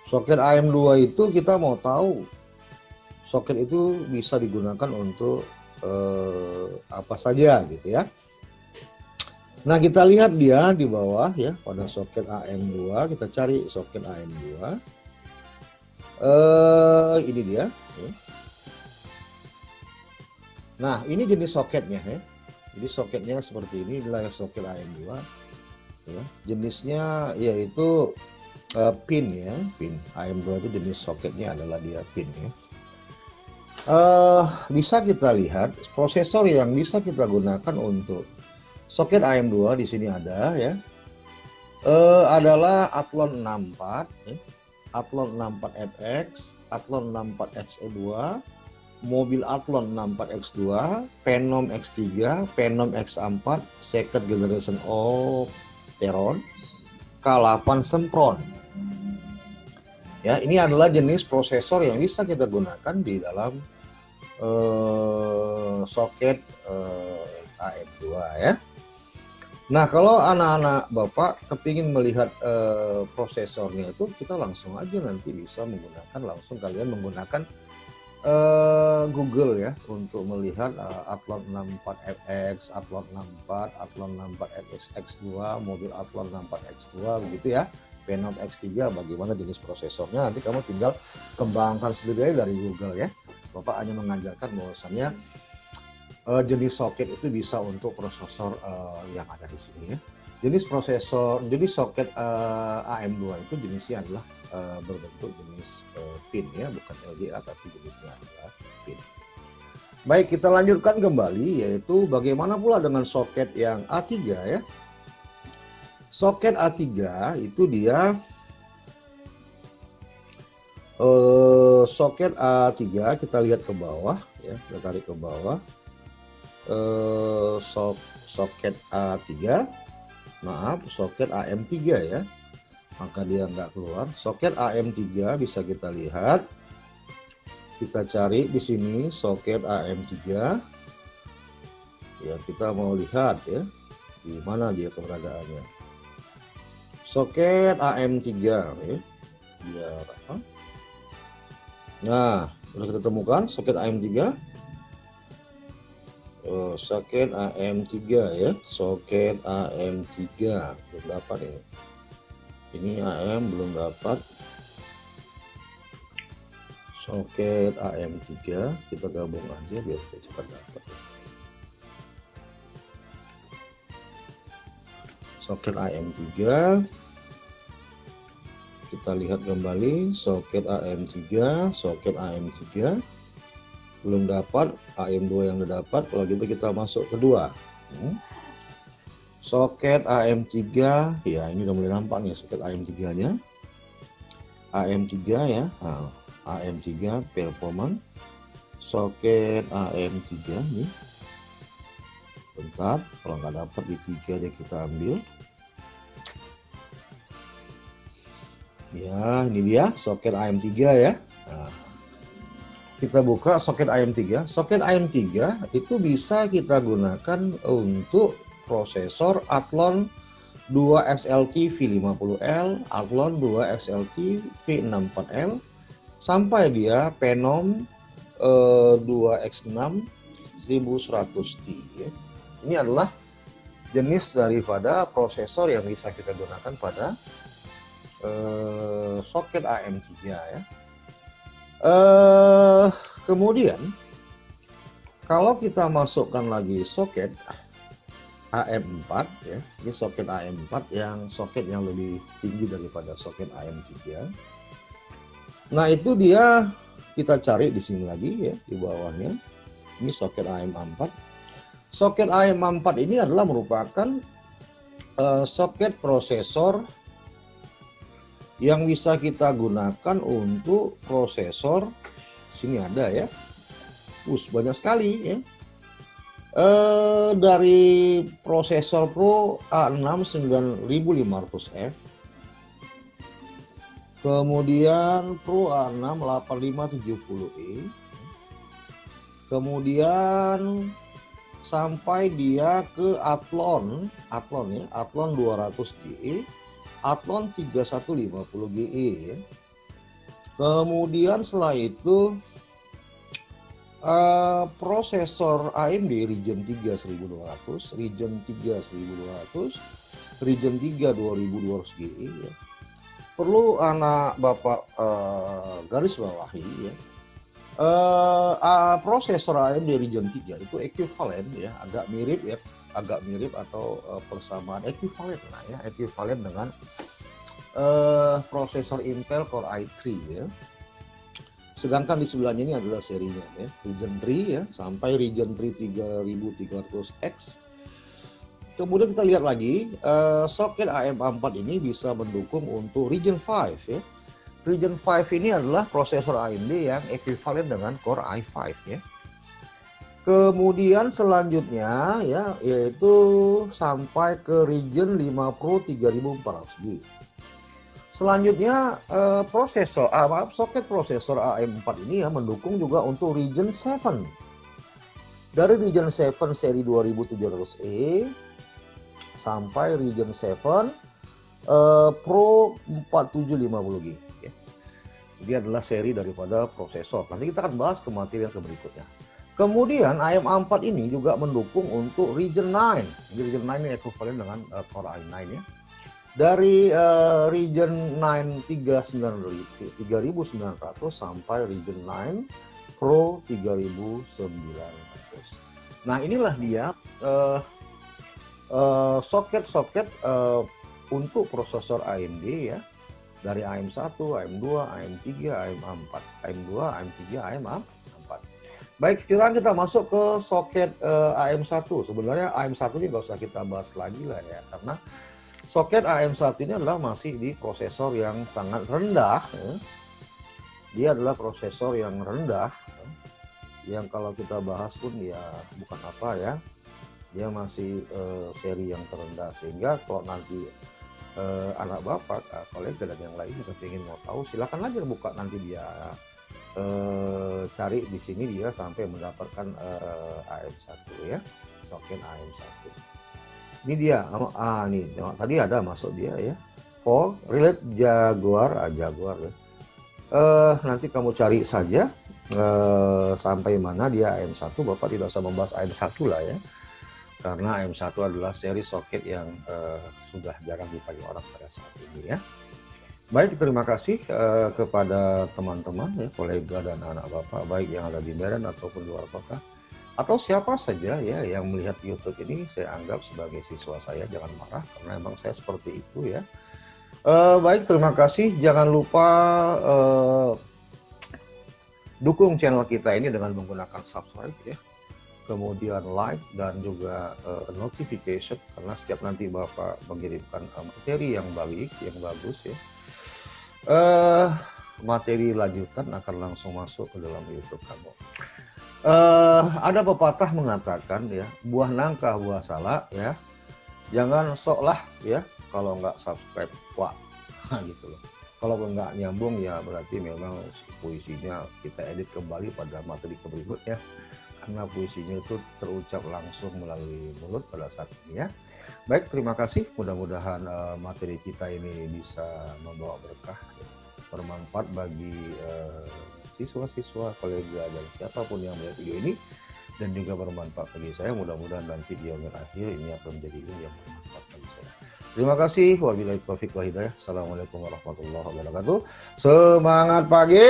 Soket AM2 itu kita mau tahu soket itu bisa digunakan untuk apa saja gitu ya. Nah, kita lihat dia di bawah ya, pada soket AM2, kita cari soket AM2. Ini dia. Nah, ini jenis soketnya ya. Jadi soketnya seperti ini, inilah soket AM2. Ya, jenisnya yaitu pin ya, pin. AM2 itu jenis soketnya adalah dia pin ya. Bisa kita lihat prosesor yang bisa kita gunakan untuk soket AM2 di sini ada ya. Adalah Athlon 64, ya. Athlon 64FX, Athlon 64XE2, mobil Athlon 64X2, Phenom X3, Phenom X4, second generation of Teron, K8 Sempron. Ya, ini adalah jenis prosesor yang bisa kita gunakan di dalam soket AM2 ya. Nah, kalau anak-anak Bapak kepingin melihat prosesornya itu, kita langsung aja nanti bisa menggunakan, langsung kalian menggunakan Google ya untuk melihat Athlon 64FX, Athlon 64, Athlon 64X2, mobil Athlon 64X2 begitu ya. Phenom X3, bagaimana jenis prosesornya, nanti kamu tinggal kembangkan sendiri dari Google ya. Bapak hanya mengajarkan bahwasannya jenis soket itu bisa untuk prosesor yang ada di sini ya. Jenis prosesor, jenis soket AM2 itu jenisnya adalah berbentuk jenis pin ya, bukan LDA tapi jenisnya adalah pin. Baik, kita lanjutkan kembali, yaitu bagaimana pula dengan soket yang A3 ya. Soket A3 itu dia soket A3, kita lihat ke bawah ya, kita tarik ke bawah. Soket A3, maaf, soket AM3 ya, maka dia nggak keluar. Soket AM3 bisa kita lihat, kita cari di sini soket AM3 ya, kita mau lihat ya di mana dia keberadaannya. Soket AM3 ya, biar apa? Nah, sudah kita temukan soket AM3. Soket AM3 ya, soket AM3 belum dapat ini. Ini AM belum dapat. Soket AM3 kita gabung aja biar kita cepat dapat. Soket AM3, kita lihat kembali soket AM3, soket AM3 belum dapat, AM2 yang udah dapat. Kalau gitu kita masuk kedua. Soket AM3 ya, ini udah mulai nampak nih soket AM3 nya. AM3 ya, nah, AM3 performance soket AM3 nih. Bentar, kalau nggak dapat di 3 deh kita ambil. Ya, ini dia soket AM3 ya. Nah, kita buka soket AM3. Soket AM3 itu bisa kita gunakan untuk prosesor Athlon 2 XLT V50L, Athlon 2 XLT V64L, sampai dia Phenom 2X6 1100T ya. Ini adalah jenis daripada prosesor yang bisa kita gunakan pada soket AM3 ya. Kemudian kalau kita masukkan lagi soket AM4 ya, ini soket AM4 yang soket yang lebih tinggi daripada soket AM3. Nah, itu dia kita cari di sini lagi ya, di bawahnya. Ini soket AM4. Soket AM4 ini adalah merupakan soket prosesor yang bisa kita gunakan untuk prosesor. Sini ada ya, banyak sekali ya. Dari prosesor Pro A6 9500F, kemudian Pro A6 8570E, Kemudian sampai dia ke Athlon ya, Athlon 200 GE, Athlon 3150 GE ya. Kemudian setelah itu prosesor AMD Ryzen 3 1200, Ryzen 3 1200, Ryzen 3 2200 GE ya. Perlu anak Bapak garis bawahi ya. Prosesor AMD Ryzen 3 itu ekuivalen ya, agak mirip atau persamaan ekuivalen lah ya, ekuivalen dengan prosesor Intel Core i3 ya. Sedangkan di sebelahnya ini adalah serinya ya, Ryzen 3 ya, sampai Ryzen 3 3300X. Kemudian kita lihat lagi soket AM4 ini bisa mendukung untuk Ryzen 5 ya. Ryzen 5 ini adalah prosesor AMD yang ekuivalen dengan Core i5 ya. Kemudian selanjutnya ya, yaitu sampai ke Ryzen 5 Pro 3400G. Selanjutnya soket prosesor AM4 ini ya mendukung juga untuk Ryzen 7. Dari Ryzen 7 seri 2700E sampai Ryzen 7 Pro 4750G. Ya. Ini adalah seri daripada prosesor. Nanti kita akan bahas ke materi yang berikutnya. Kemudian AM4 ini juga mendukung untuk Ryzen 9. Jadi Ryzen 9 ini ekuivalen dengan Core i9 ya. Dari Ryzen 9 3900 sampai Ryzen 9 Pro 3900. Nah inilah dia soket-soket untuk prosesor AMD ya. Dari AM1, AM2, AM3, AM4, AM2, AM3, AM4. Baik, sekarang kita masuk ke soket AM1. Sebenarnya AM1 ini nggak usah kita bahas lagi lah ya, karena soket AM1 ini adalah masih di prosesor yang sangat rendah. Ya. Dia adalah prosesor yang rendah, yang kalau kita bahas pun ya bukan apa ya. Dia masih seri yang terendah, sehingga kalau nanti anak bapak, kolega dan yang lain juga ingin mau tahu, silakan aja buka, nanti dia cari di sini dia sampai mendapatkan AM1 ya, soket AM1. Ini dia, nih tadi ada masuk dia ya, for relate Jaguar ya. Nanti kamu cari saja sampai mana dia AM1, Bapak tidak usah membahas AM1 lah ya, karena AM1 adalah seri soket yang sudah jarang dipakai orang pada saat ini ya. Baik, terima kasih kepada teman-teman ya, kolega dan anak Bapak, baik yang ada di Medan ataupun luar kota, atau siapa saja ya yang melihat YouTube ini, saya anggap sebagai siswa saya, jangan marah karena emang saya seperti itu ya. Baik, terima kasih. Jangan lupa dukung channel kita ini dengan menggunakan subscribe ya, kemudian like dan juga notification, karena setiap nanti Bapak mengirimkan materi yang baik, yang bagus ya, materi lanjutan akan langsung masuk ke dalam YouTube kamu. Ada pepatah mengatakan ya, buah nangka buah salak ya, jangan sok lah ya kalau nggak subscribe wah gitu loh. Kalau nggak nyambung ya berarti memang puisinya kita edit kembali pada materi berikutnya, karena puisinya itu terucap langsung melalui mulut pada saat ini ya. Baik, terima kasih, mudah-mudahan materi kita ini bisa membawa berkah ya, bermanfaat bagi siswa-siswa, kolega dan siapapun yang melihat video ini, dan juga bermanfaat bagi saya. Mudah-mudahan nanti di akhir ini akan menjadi ilmu yang bermanfaat bagi saya. Terima kasih. Wabillahi taufiq wal hidayah. Assalamualaikum warahmatullahi wabarakatuh. Semangat pagi.